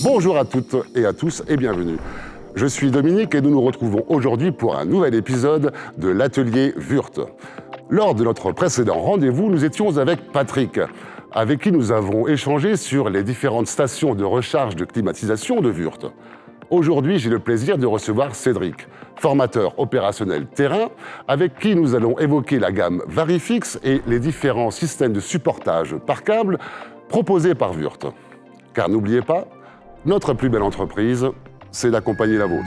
Bonjour à toutes et à tous et bienvenue. Je suis Dominique et nous nous retrouvons aujourd'hui pour un nouvel épisode de l'atelier Wurth. Lors de notre précédent rendez-vous, nous étions avec Patrick, avec qui nous avons échangé sur les différentes stations de recharge de climatisation de Wurth. Aujourd'hui, j'ai le plaisir de recevoir Cédric, formateur opérationnel terrain, avec qui nous allons évoquer la gamme Varifix et les différents systèmes de supportage par câble proposés par Wurth. Car n'oubliez pas, notre plus belle entreprise, c'est d'accompagner la vôtre.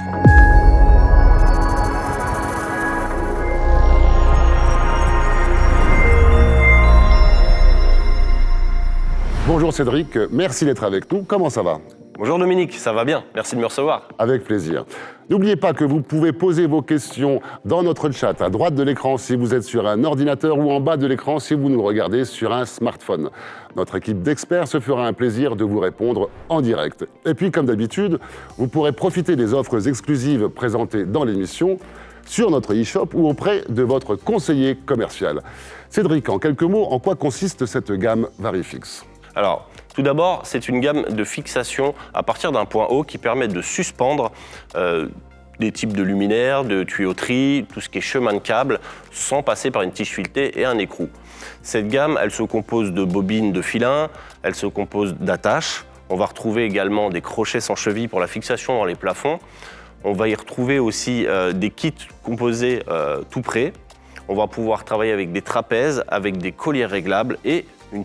Bonjour Cédric, merci d'être avec nous. Comment ça va ? Bonjour Dominique, ça va bien, merci de me recevoir. Avec plaisir. N'oubliez pas que vous pouvez poser vos questions dans notre chat, à droite de l'écran si vous êtes sur un ordinateur ou en bas de l'écran si vous nous regardez sur un smartphone. Notre équipe d'experts se fera un plaisir de vous répondre en direct. Et puis, comme d'habitude, vous pourrez profiter des offres exclusives présentées dans l'émission sur notre e-shop ou auprès de votre conseiller commercial. Cédric, en quelques mots, en quoi consiste cette gamme Varifix ? Alors, tout d'abord, c'est une gamme de fixation à partir d'un point haut qui permet de suspendre des types de luminaires, de tuyauterie, tout ce qui est chemin de câble, sans passer par une tige filetée et un écrou. Cette gamme, elle se compose de bobines de filin, elle se compose d'attaches. On va retrouver également des crochets sans cheville pour la fixation dans les plafonds. On va y retrouver aussi des kits composés tout prêts. On va pouvoir travailler avec des trapèzes, avec des colliers réglables et une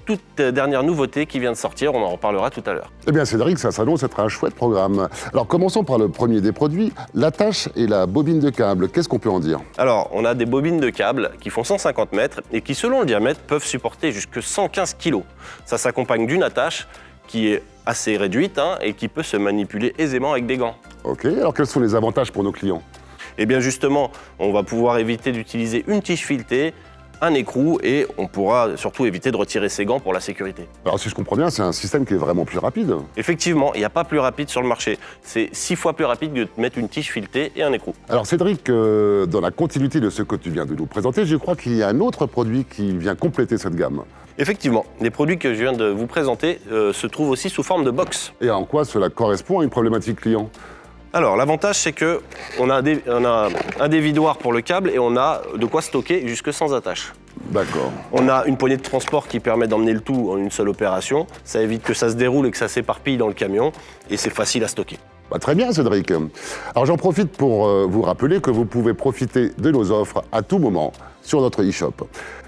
toute dernière nouveauté qui vient de sortir, on en reparlera tout à l'heure. Eh bien Cédric, ça s'annonce être un chouette programme. Alors commençons par le premier des produits, l'attache et la bobine de câble. Qu'est-ce qu'on peut en dire ? Alors, on a des bobines de câble qui font 150 mètres et qui, selon le diamètre, peuvent supporter jusque 115 kg. Ça s'accompagne d'une attache qui est assez réduite et qui peut se manipuler aisément avec des gants. Ok, alors quels sont les avantages pour nos clients ? Eh bien justement, on va pouvoir éviter d'utiliser une tige filetée, un écrou et on pourra surtout éviter de retirer ses gants pour la sécurité. Alors si je comprends bien, c'est un système qui est vraiment plus rapide. Effectivement, il n'y a pas plus rapide sur le marché. C'est 6 fois plus rapide que de mettre une tige filetée et un écrou. Alors Cédric, dans la continuité de ce que tu viens de nous présenter, je crois qu'il y a un autre produit qui vient compléter cette gamme. Effectivement, les produits que je viens de vous présenter se trouvent aussi sous forme de box. Et en quoi cela correspond à une problématique client ? Alors, l'avantage, c'est qu'on a un dévidoir pour le câble et on a de quoi stocker jusque sans attache. D'accord. On a une poignée de transport qui permet d'emmener le tout en une seule opération. Ça évite que ça se déroule et que ça s'éparpille dans le camion et c'est facile à stocker. Très bien Cédric. Alors j'en profite pour vous rappeler que vous pouvez profiter de nos offres à tout moment sur notre e-shop.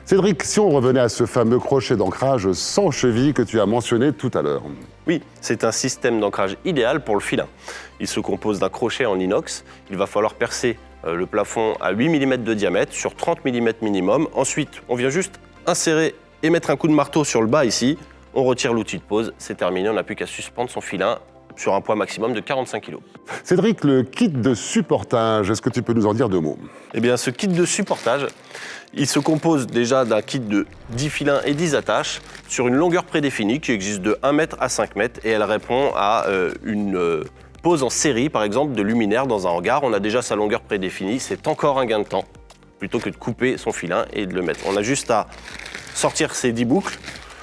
Cédric, si on revenait à ce fameux crochet d'ancrage sans cheville que tu as mentionné tout à l'heure. Oui, c'est un système d'ancrage idéal pour le filin. Il se compose d'un crochet en inox. Il va falloir percer le plafond à 8 mm de diamètre sur 30 mm minimum. Ensuite, on vient juste insérer et mettre un coup de marteau sur le bas ici. On retire l'outil de pose, c'est terminé, on n'a plus qu'à suspendre son filin sur un poids maximum de 45 kg. Cédric, le kit de supportage, est-ce que tu peux nous en dire 2 mots ? Eh bien, ce kit de supportage, il se compose déjà d'un kit de 10 filins et 10 attaches sur une longueur prédéfinie qui existe de 1 mètre à 5 mètres et elle répond à une pose en série, par exemple, de luminaire dans un hangar. On a déjà sa longueur prédéfinie, c'est encore un gain de temps plutôt que de couper son filin et de le mettre. On a juste à sortir ces 10 boucles.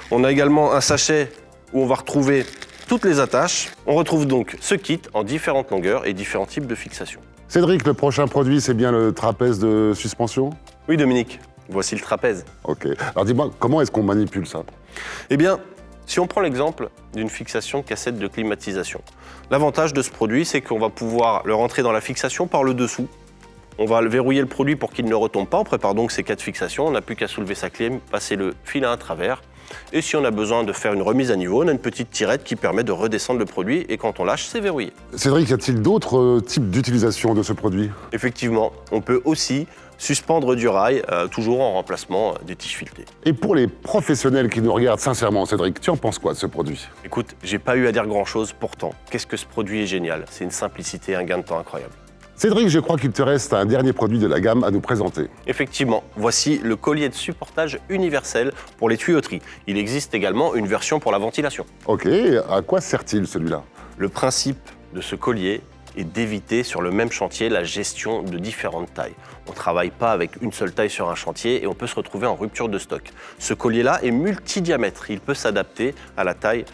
On a également un sachet où on va retrouver toutes les attaches. On retrouve donc ce kit en différentes longueurs et différents types de fixations. Cédric, le prochain produit, c'est bien le trapèze de suspension ? Oui, Dominique, voici le trapèze. Ok. Alors dis-moi, comment est-ce qu'on manipule ça ? Eh bien, si on prend l'exemple d'une fixation cassette de climatisation, l'avantage de ce produit, c'est qu'on va pouvoir le rentrer dans la fixation par le dessous. On va verrouiller le produit pour qu'il ne retombe pas. On prépare donc ces 4 fixations. On n'a plus qu'à soulever sa clé, passer le filin à travers. Et si on a besoin de faire une remise à niveau, on a une petite tirette qui permet de redescendre le produit et quand on lâche, c'est verrouillé. Cédric, y a-t-il d'autres types d'utilisation de ce produit ? Effectivement, on peut aussi suspendre du rail, toujours en remplacement des tiges filetées. Et pour les professionnels qui nous regardent sincèrement, Cédric, tu en penses quoi de ce produit ? Écoute, j'ai pas eu à dire grand-chose, pourtant, qu'est-ce que ce produit est génial. C'est une simplicité, un gain de temps incroyable. Cédric, je crois qu'il te reste un dernier produit de la gamme à nous présenter. Effectivement, voici le collier de supportage universel pour les tuyauteries. Il existe également une version pour la ventilation. Ok, à quoi sert-il celui-là ? Le principe de ce collier est d'éviter sur le même chantier la gestion de différentes tailles. On ne travaille pas avec une seule taille sur un chantier et on peut se retrouver en rupture de stock. Ce collier-là est multidiamètre, il peut s'adapter à la taille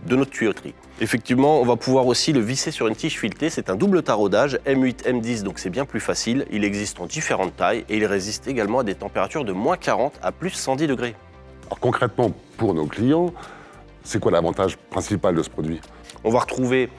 de notre tuyauterie. Effectivement, on va pouvoir aussi le visser sur une tige filetée. C'est un double taraudage, M8, M10, donc c'est bien plus facile. Il existe en différentes tailles et il résiste également à des températures de moins 40 à plus 110 degrés. Alors concrètement, pour nos clients, c'est quoi l'avantage principal de ce produit? On va retrouver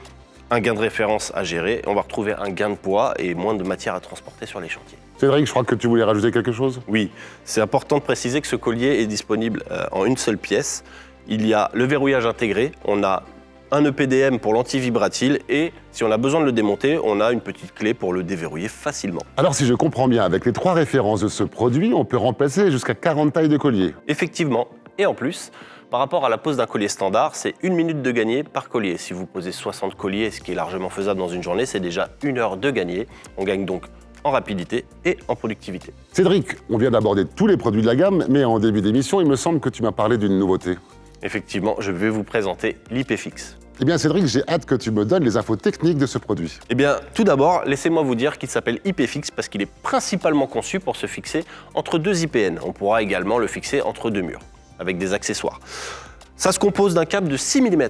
un gain de référence à gérer, on va retrouver un gain de poids et moins de matière à transporter sur les chantiers. Cédric, je crois que tu voulais rajouter quelque chose? Oui, c'est important de préciser que ce collier est disponible en une seule pièce. Il y a le verrouillage intégré, on a un EPDM pour l'anti-vibratile et si on a besoin de le démonter, on a une petite clé pour le déverrouiller facilement. Alors si je comprends bien, avec les 3 références de ce produit, on peut remplacer jusqu'à 40 tailles de collier. Effectivement, et en plus, par rapport à la pose d'un collier standard, c'est 1 minute de gagné par collier. Si vous posez 60 colliers, ce qui est largement faisable dans une journée, c'est déjà 1 heure de gagné. On gagne donc en rapidité et en productivité. Cédric, on vient d'aborder tous les produits de la gamme, mais en début d'émission, il me semble que tu m'as parlé d'une nouveauté. Effectivement, je vais vous présenter l'IPFix. Eh bien Cédric, j'ai hâte que tu me donnes les infos techniques de ce produit. Eh bien, tout d'abord, laissez-moi vous dire qu'il s'appelle IPFix parce qu'il est principalement conçu pour se fixer entre 2 IPN. On pourra également le fixer entre 2 murs, avec des accessoires. Ça se compose d'un câble de 6 mm,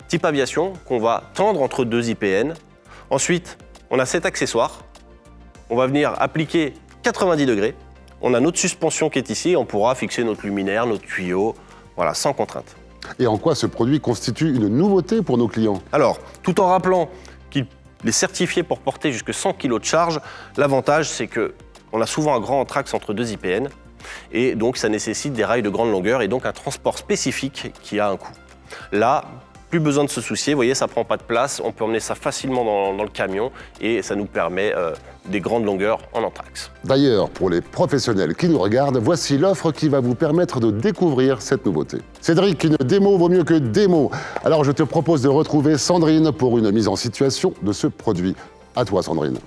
type aviation, qu'on va tendre entre 2 IPN. Ensuite, on a cet accessoire. On va venir appliquer 90 degrés. On a notre suspension qui est ici. On pourra fixer notre luminaire, notre tuyau, voilà, sans contrainte. Et en quoi ce produit constitue une nouveauté pour nos clients? Alors, tout en rappelant qu'il est certifié pour porter jusqu'à 100 kg de charge, l'avantage, c'est qu'on a souvent un grand anthrax entre 2 IPN. Et donc, ça nécessite des rails de grande longueur et donc un transport spécifique qui a un coût. Là, plus besoin de se soucier, vous voyez, ça prend pas de place, on peut emmener ça facilement dans le camion et ça nous permet des grandes longueurs en anthrax. D'ailleurs, pour les professionnels qui nous regardent, voici l'offre qui va vous permettre de découvrir cette nouveauté. Cédric, une démo vaut mieux que des mots. Alors je te propose de retrouver Sandrine pour une mise en situation de ce produit. À toi Sandrine.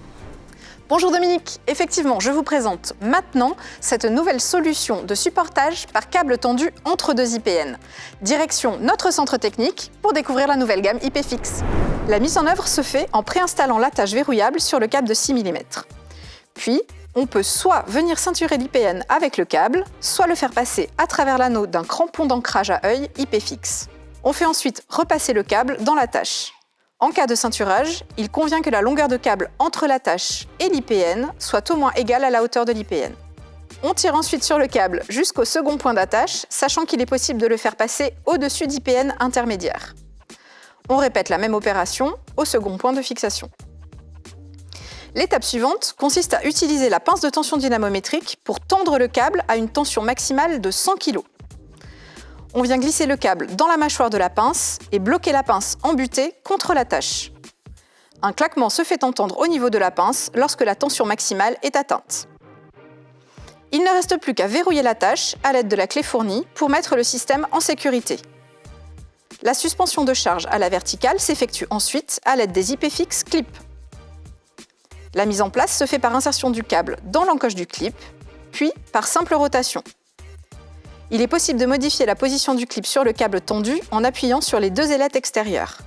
Bonjour Dominique, effectivement, je vous présente maintenant cette nouvelle solution de supportage par câble tendu entre 2 IPN. Direction notre centre technique pour découvrir la nouvelle gamme IPFix. La mise en œuvre se fait en préinstallant l'attache verrouillable sur le câble de 6 mm. Puis, on peut soit venir ceinturer l'IPN avec le câble, soit le faire passer à travers l'anneau d'un crampon d'ancrage à œil IPFix. On fait ensuite repasser le câble dans l'attache. En cas de ceinturage, il convient que la longueur de câble entre l'attache et l'IPN soit au moins égale à la hauteur de l'IPN. On tire ensuite sur le câble jusqu'au second point d'attache, sachant qu'il est possible de le faire passer au-dessus d'IPN intermédiaires. On répète la même opération au second point de fixation. L'étape suivante consiste à utiliser la pince de tension dynamométrique pour tendre le câble à une tension maximale de 100 kg. On vient glisser le câble dans la mâchoire de la pince et bloquer la pince embutée contre l'attache. Un claquement se fait entendre au niveau de la pince lorsque la tension maximale est atteinte. Il ne reste plus qu'à verrouiller l'attache à l'aide de la clé fournie pour mettre le système en sécurité. La suspension de charge à la verticale s'effectue ensuite à l'aide des IPFix clip. La mise en place se fait par insertion du câble dans l'encoche du clip, puis par simple rotation. Il est possible de modifier la position du clip sur le câble tendu en appuyant sur les 2 ailettes extérieures.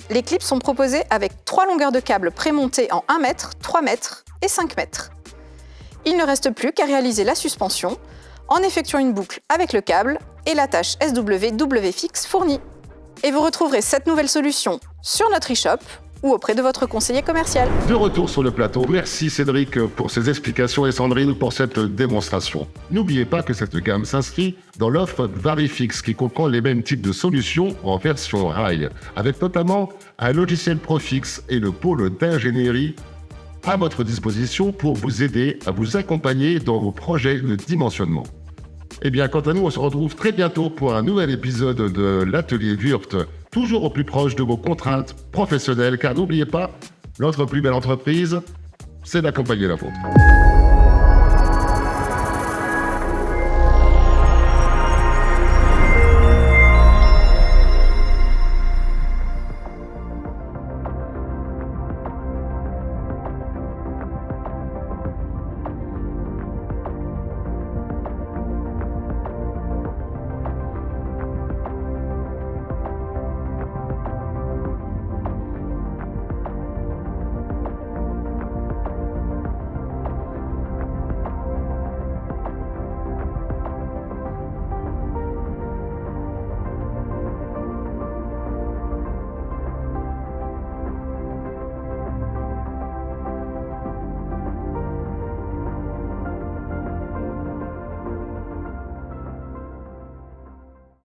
Les clips sont proposés avec 3 longueurs de câble prémontées en 1 mètre, 3 mètres et 5 mètres. Il ne reste plus qu'à réaliser la suspension en effectuant une boucle avec le câble et l'attache SW-WFix fournie. Et vous retrouverez cette nouvelle solution sur notre e-shop ou auprès de votre conseiller commercial. De retour sur le plateau, merci Cédric pour ces explications et Sandrine pour cette démonstration. N'oubliez pas que cette gamme s'inscrit dans l'offre Varifix qui comprend les mêmes types de solutions en version rail, avec notamment un logiciel Profix et le pôle d'ingénierie à votre disposition pour vous aider à vous accompagner dans vos projets de dimensionnement. Eh bien, quant à nous, on se retrouve très bientôt pour un nouvel épisode de l'Atelier Wurt, toujours au plus proche de vos contraintes professionnelles, car n'oubliez pas, notre plus belle entreprise, c'est d'accompagner la vôtre.